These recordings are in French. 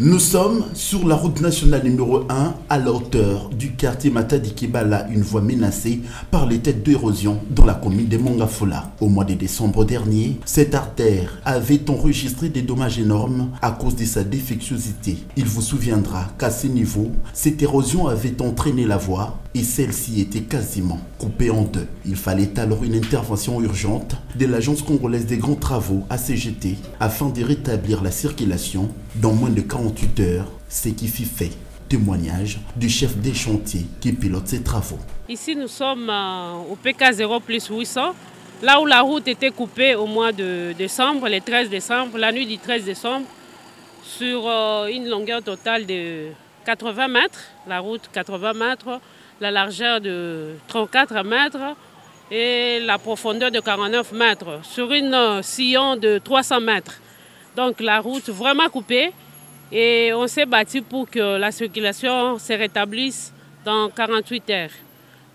Nous sommes sur la route nationale numéro 1 à la hauteur du quartier Matadi Kibala, une voie menacée par les têtes d'érosion dans la commune de Mongafola. Au mois de décembre dernier, cette artère avait enregistré des dommages énormes à cause de sa défectuosité. Il vous souviendra qu'à ce niveau, cette érosion avait entraîné la voie et celle-ci était quasiment coupée en deux. Il fallait alors une intervention urgente de l'Agence congolaise des grands travaux ACGT afin de rétablir la circulation dans moins de 48 heures, ce qui fit fait témoignage du chef des chantiers qui pilote ces travaux. Ici nous sommes au PK 0+800, là où la route était coupée au mois de décembre, le 13 décembre, la nuit du 13 décembre, sur une longueur totale de 80 mètres, la route 80 mètres, la largeur de 34 mètres et la profondeur de 49 mètres, sur une sillon de 300 mètres. Donc la route vraiment coupée et on s'est battu pour que la circulation se rétablisse dans 48 heures.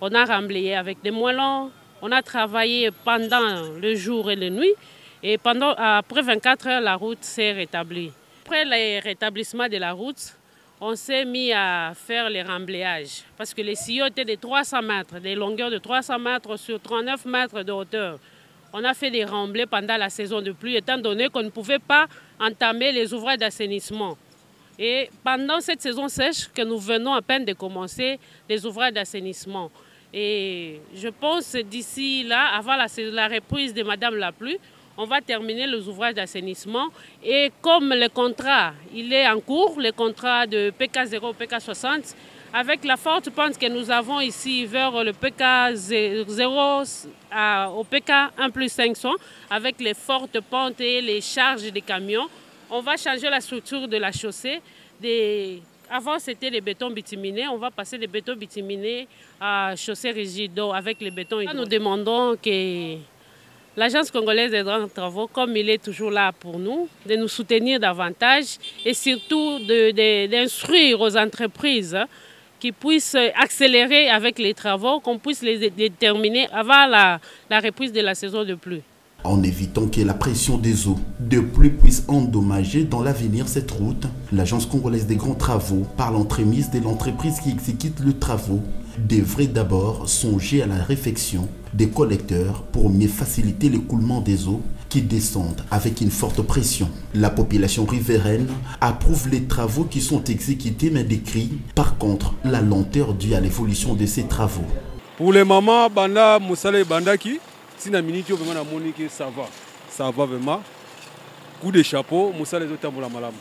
On a remblayé avec des moellons, on a travaillé pendant le jour et la nuit et après 24 heures, la route s'est rétablie. Après le rétablissement de la route, on s'est mis à faire les remblayages parce que les sillons étaient de 300 mètres, des longueurs de 300 mètres sur 39 mètres de hauteur. On a fait des remblais pendant la saison de pluie étant donné qu'on ne pouvait pas entamer les ouvrages d'assainissement. Et pendant cette saison sèche que nous venons à peine de commencer les ouvrages d'assainissement. Et je pense d'ici là, avant la reprise de Madame la Pluie, on va terminer les ouvrages d'assainissement. Et comme le contrat il est en cours, le contrat de PK0 au PK60, avec la forte pente que nous avons ici vers le PK0 au PK1+500, avec les fortes pentes et les charges des camions, on va changer la structure de la chaussée. Avant c'était les bétons bituminés, on va passer des bétons bituminés à chaussée rigide avec les bétons. Nous demandons que l'Agence congolaise des grands travaux, comme il est toujours là pour nous, de nous soutenir davantage et surtout d'instruire aux entreprises qui puissent accélérer avec les travaux, qu'on puisse les terminer avant la reprise de la saison de pluie. En évitant que la pression des eaux de pluie puisse endommager dans l'avenir cette route, l'Agence congolaise des grands travaux, par l'entremise de l'entreprise qui exécute le travaux, devrait d'abord songer à la réfection des collecteurs pour mieux faciliter l'écoulement des eaux qui descendent avec une forte pression. La population riveraine approuve les travaux qui sont exécutés mais décrit par contre la lenteur due à l'évolution de ces travaux. Pour les mamans, Banda Moussale et Bandaki, si na minute vraiment na monique ça va vraiment. Coup de chapeau, Moussale les autres pour la malam.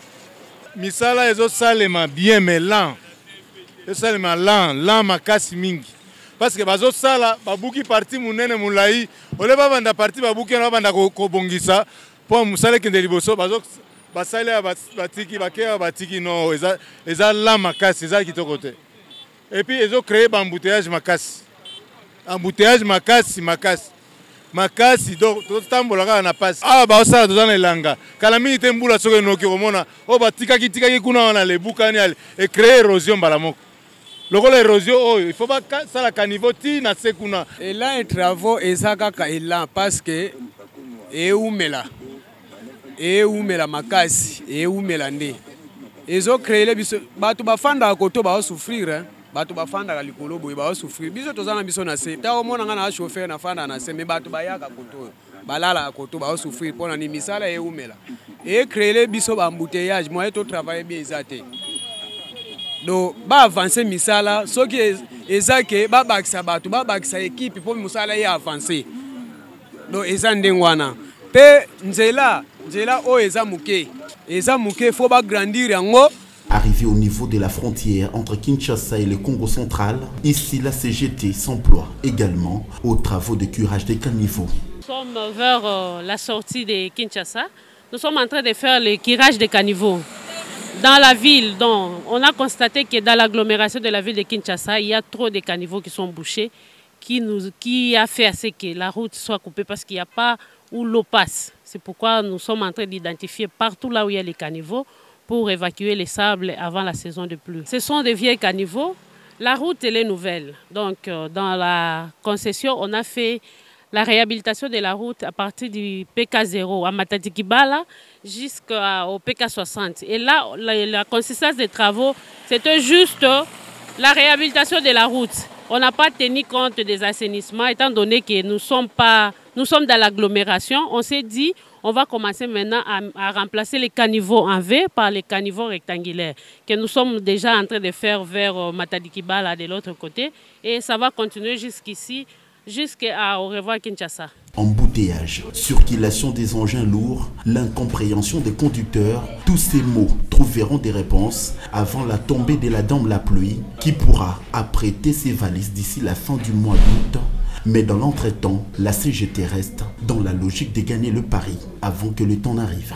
Misala les autres salema bien mais lent. Les salema lent makasi mingi. Parce que bazo sala babuki parti munene mulai, ole ba banda parti babuki na banda ko bongisa pour Moussale kende liboso bazo basale batiki bakea batiki no eza lent makasi eza kitoko te. Et puis ils ont créé embouteillage makasi. Embouteillage makasi donc tambolaka na passe ah ba osala tozana elanga kala mingi te mbula soki noki komona o batikaki kuna na lebukani et créer érosion mbala moko lokola érosion oyo il faut ba sala caniveau ti na sekuna et là les travaux ezakaka elan parce que eumela makasi eumela nde ezo créer biso bato bafanda koto ba souffrir hein. Bato bafanda ka likolo boye ba souffrir biso tozana biso na se ta omona nga na chauffeur na fanda na se me bato bayaka koto balala koto ba souffrir pona ni misala eumela et créer biso ba embouteillage moi to travailler bien ezate donc ba avancer misala soki ezake ba bakisa bato ba bakisa équipe pour misala ya avancer donc ezandengwana pe nzela o eza muke faut ba grandir yango. Arrivé au niveau de la frontière entre Kinshasa et le Congo central, ici la CGT s'emploie également aux travaux de curage des caniveaux. Nous sommes vers la sortie de Kinshasa. Nous sommes en train de faire le curage des caniveaux. Dans la ville, donc, on a constaté que dans l'agglomération de la ville de Kinshasa, il y a trop de caniveaux qui sont bouchés, qui a fait à ce que la route soit coupée parce qu'il n'y a pas où l'eau passe. C'est pourquoi nous sommes en train d'identifier partout là où il y a les caniveaux pour évacuer les sables avant la saison de pluie. Ce sont des vieux caniveaux. La route elle est nouvelle. Donc dans la concession, on a fait la réhabilitation de la route à partir du PK0 à Matadi-Kibala jusqu'au PK60. Et là, la consistance des travaux, c'était juste la réhabilitation de la route. On n'a pas tenu compte des assainissements, étant donné que nous sommes dans l'agglomération. On s'est dit, on va commencer maintenant à remplacer les caniveaux en V par les caniveaux rectangulaires, que nous sommes déjà en train de faire vers Matadi-Kibala de l'autre côté. Et ça va continuer jusqu'ici, jusqu'au revoir Kinshasa. Embouteillage, circulation des engins lourds, l'incompréhension des conducteurs, tous ces mots trouveront des réponses avant la tombée de la dame la pluie qui pourra apprêter ses valises d'ici la fin du mois d'août. Mais dans l'entretemps, la CGT reste dans la logique de gagner le pari avant que le temps n'arrive.